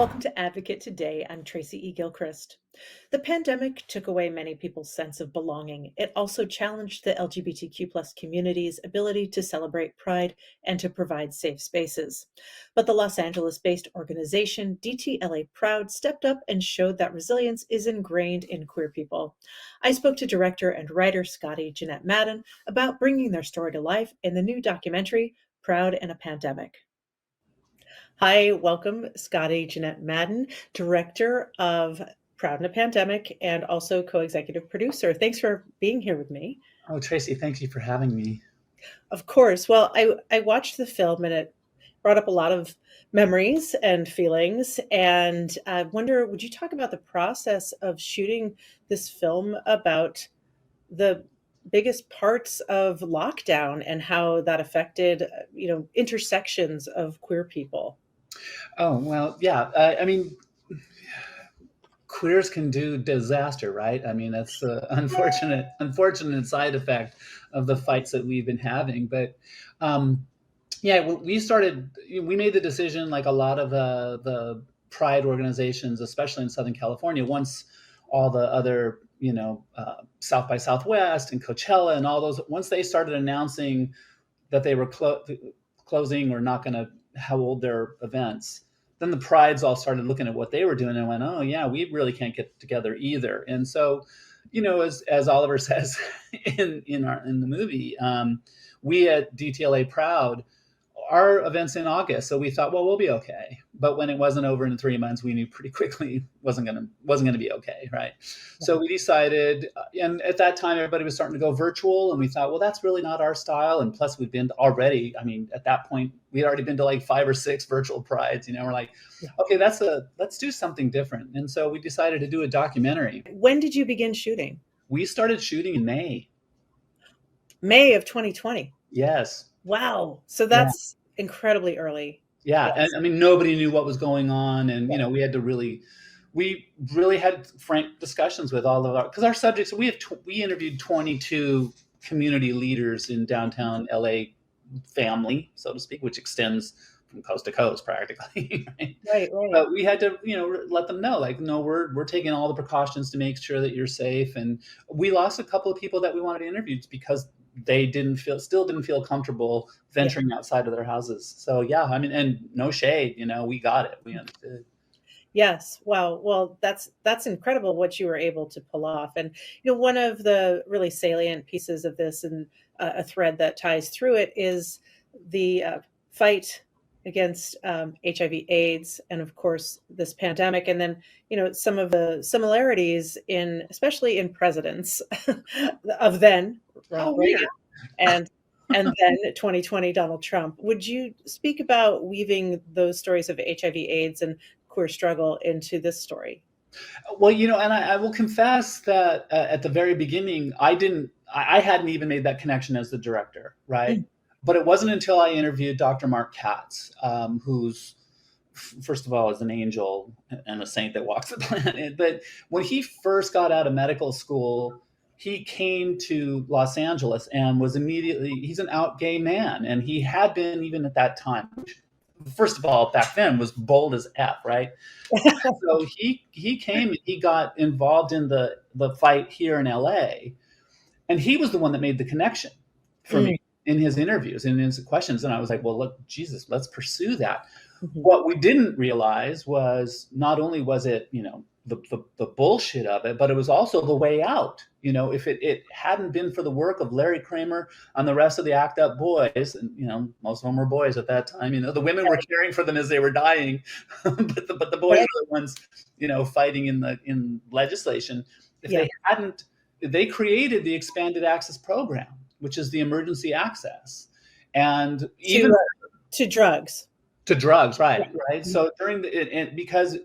Welcome to Advocate Today. I'm Tracy E. Gilchrist. The pandemic took away many people's sense of belonging. It also challenged the LGBTQ plus community's ability to celebrate Pride and to provide safe spaces. But the Los Angeles-based organization DTLA Proud stepped up and showed that resilience is ingrained in queer people. I spoke to director and writer Scottie Jeanette Madden about bringing their story to life in the new documentary, Proud in a Pandemic. Hi, welcome, Scottie Jeanette Madden, director of Proud in a Pandemic and also co-executive producer. Thanks for being here with me. Oh, Tracy, thank you for having me. Of course. Well, I watched the film and it brought up a lot of memories and feelings. And I wonder, would you talk about the process of shooting this film about the biggest parts of lockdown and how that affected, intersections of queer people? Oh, well, yeah. Queers can do disaster, right? I mean, that's the unfortunate side effect of the fights that we've been having. But yeah, we made the decision, like a lot of the Pride organizations, especially in Southern California, once all the other, South by Southwest and Coachella and all those, once they started announcing that they were closing or not going to hold their events, then the prides all started looking at what they were doing and went, oh yeah, we really can't get together either. And so, as Oliver says in the movie, we at DTLA Proud, our event's in August, so we thought, well, we'll be okay. But when it wasn't over in 3 months, we knew pretty quickly wasn't gonna be okay, right? So we decided, and at that time, everybody was starting to go virtual, and we thought, well, that's really not our style. And plus, we've been already. I mean, at that point, we had already been to like 5 or 6 virtual prides. We're like, okay, let's do something different. And so we decided to do a documentary. When did you begin shooting? We started shooting in May. May of 2020. Yes. Wow. So that's incredibly early. Yeah. Yes. And I mean, nobody knew what was going on. And, we really had frank discussions with all of because our subjects, we interviewed 22 community leaders in downtown LA family, so to speak, which extends from coast to coast practically. Right. But we had to, let them know, like, no, we're taking all the precautions to make sure that you're safe. And we lost a couple of people that we wanted to interview because they still didn't feel comfortable venturing outside of their houses. So yeah, I mean, and no shade, we got it. We understood. Yes. Wow. Well, that's incredible what you were able to pull off. And one of the really salient pieces of this and a thread that ties through it is the fight against HIV/AIDS, and of course this pandemic, and then some of the similarities especially in presidents of then Ronald Reagan and then 2020 Donald Trump. Would you speak about weaving those stories of HIV/AIDS and queer struggle into this story? Well, and I will confess that at the very beginning, I hadn't even made that connection as the director, right? Mm. But it wasn't until I interviewed Dr. Mark Katz, who's, first of all, is an angel and a saint that walks the planet. But when he first got out of medical school, he came to Los Angeles and he's an out gay man. And he had been, even at that time, which, first of all, back then was bold as F, right? So he came and he got involved in the fight here in LA. And he was the one that made the connection for me in his interviews and in his questions. And I was like, well, look, Jesus, let's pursue that. Mm-hmm. What we didn't realize was not only was it, the bullshit of it, but it was also the way out. If it hadn't been for the work of Larry Kramer and the rest of the ACT UP boys, and most of them were boys at that time, the women were caring for them as they were dying, but the boys were the ones, fighting in legislation. They hadn't, they created the Expanded Access Program, which is the emergency access, and even to drugs. To drugs, right? Right. So because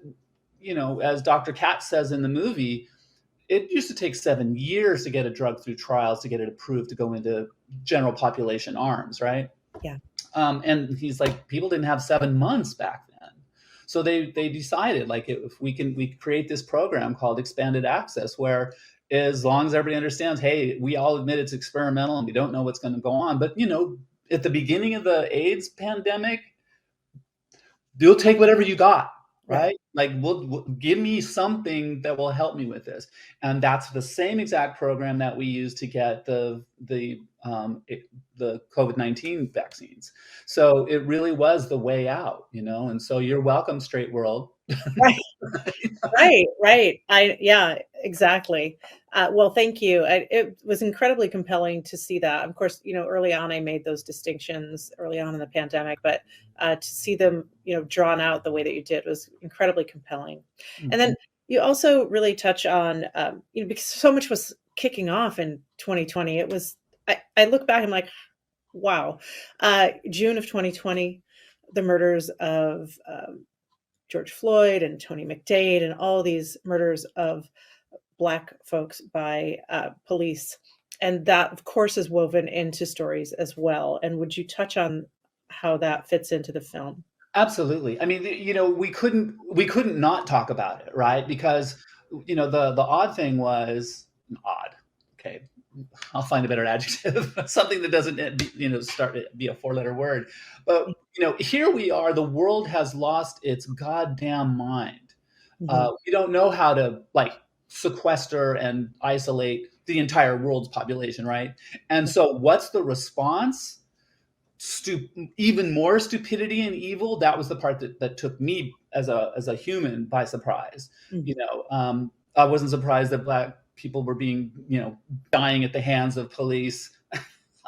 as Dr. Katz says in the movie, it used to take 7 years to get a drug through trials to get it approved to go into general population arms, right? Yeah. And he's like, people didn't have 7 months back then. So they decided, like, if we create this program called Expanded Access, where as long as everybody understands, hey, we all admit it's experimental and we don't know what's going to go on. But, at the beginning of the AIDS pandemic, you'll take whatever you got, right? Like, we'll give me something that will help me with this. And that's the same exact program that we use to get the COVID-19 vaccines. So it really was the way out, you know. And so you're welcome, straight world. Right. Right, right. Yeah, exactly. Well, thank you. It was incredibly compelling to see that. Of course, early on, I made those distinctions early on in the pandemic, but to see them, drawn out the way that you did was incredibly compelling. And then Mhm. you also really touch on, because so much was kicking off in 2020. I look back, I'm like, wow. June of 2020, the murders of George Floyd and Tony McDade and all these murders of Black folks by police. And that, of course, is woven into stories as well. And would you touch on how that fits into the film? Absolutely. I mean, we couldn't not talk about it, right? Because the odd thing was odd. Okay, I'll find a better adjective, something that doesn't start be a four-letter word. But here we are. The world has lost its goddamn mind. Mhm. We don't know how to like sequester and isolate the entire world's population, right? And so, what's the response? Even more stupidity and evil. That was the part that took me as a human by surprise. Mhm. I wasn't surprised that Black people were being dying at the hands of police.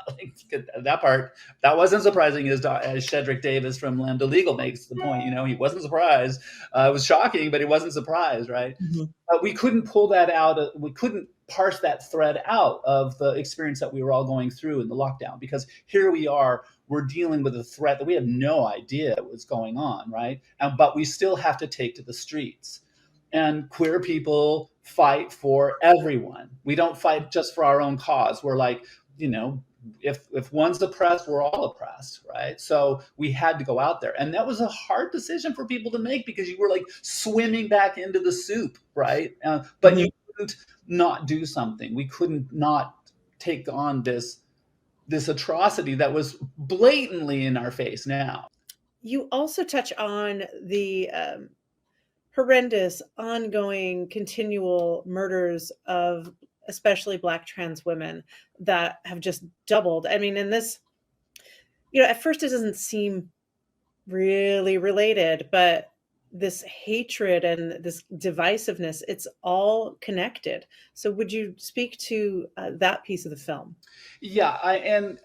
Like, that part, that wasn't surprising, as Shedrick Davis from Lambda Legal makes the point. He wasn't surprised. It was shocking, but he wasn't surprised, right? Mhm. We couldn't pull that out. We couldn't parse that thread out of the experience that we were all going through in the lockdown, because here we are, we're dealing with a threat that we have no idea what's going on, right? But we still have to take to the streets. And queer people fight for everyone. We don't fight just for our own cause. We're like, if one's oppressed, we're all oppressed, right? So we had to go out there, and that was a hard decision for people to make, because you were like swimming back into the soup, right? But you Mhm. couldn't not do something. We couldn't not take on this atrocity that was blatantly in our face now. You also touch on the horrendous, ongoing, continual murders of especially Black trans women that have just doubled. I mean, in this, at first it doesn't seem really related, but this hatred and this divisiveness, it's all connected. So would you speak to that piece of the film? Yeah, I and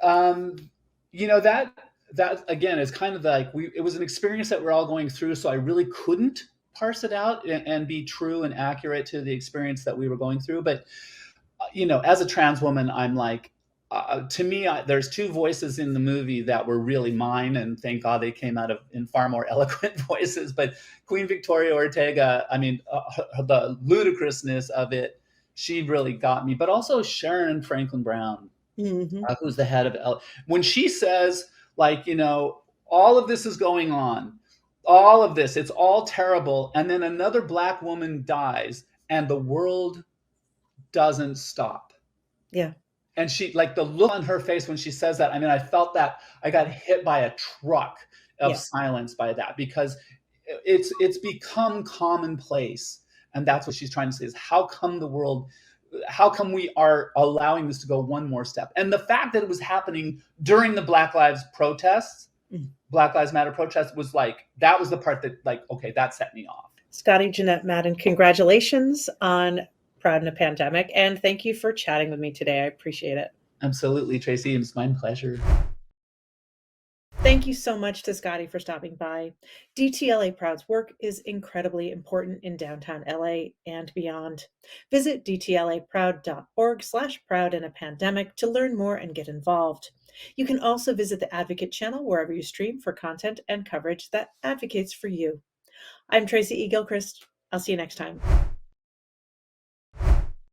that again is kind of like, it was an experience that we're all going through, so I really couldn't parse it out and be true and accurate to the experience that we were going through. But as a trans woman, I'm like, to me, there's two voices in the movie that were really mine, and thank God they came out of in far more eloquent voices. But Queen Victoria Ortega, I mean, the ludicrousness of it, she really got me. But also Sharon Franklin Brown, Mhm. who's the head of when she says, like, all of this is going on, all of this, it's all terrible, and then another Black woman dies, and the world doesn't stop. Yeah. And she, like, the look on her face when she says that, I mean, I felt that I got hit by a truck of Yeah. silence by that, because it's become commonplace. And that's what she's trying to say, is how come we are allowing this to go one more step? And the fact that it was happening during the Mhm. Black Lives Matter protests, was like, that was the part that, like, okay, that set me off. Scottie Jeanette Madden, congratulations on Proud in a Pandemic, and thank you for chatting with me today. I appreciate it. Absolutely, Tracy. It's my pleasure. Thank you so much to Scottie for stopping by. DTLA Proud's work is incredibly important in downtown LA and beyond. Visit dtlaproud.org/proud in a pandemic to learn more and get involved. You can also visit the Advocate channel wherever you stream for content and coverage that advocates for you. I'm Tracy E. Gilchrist. I'll see you next time.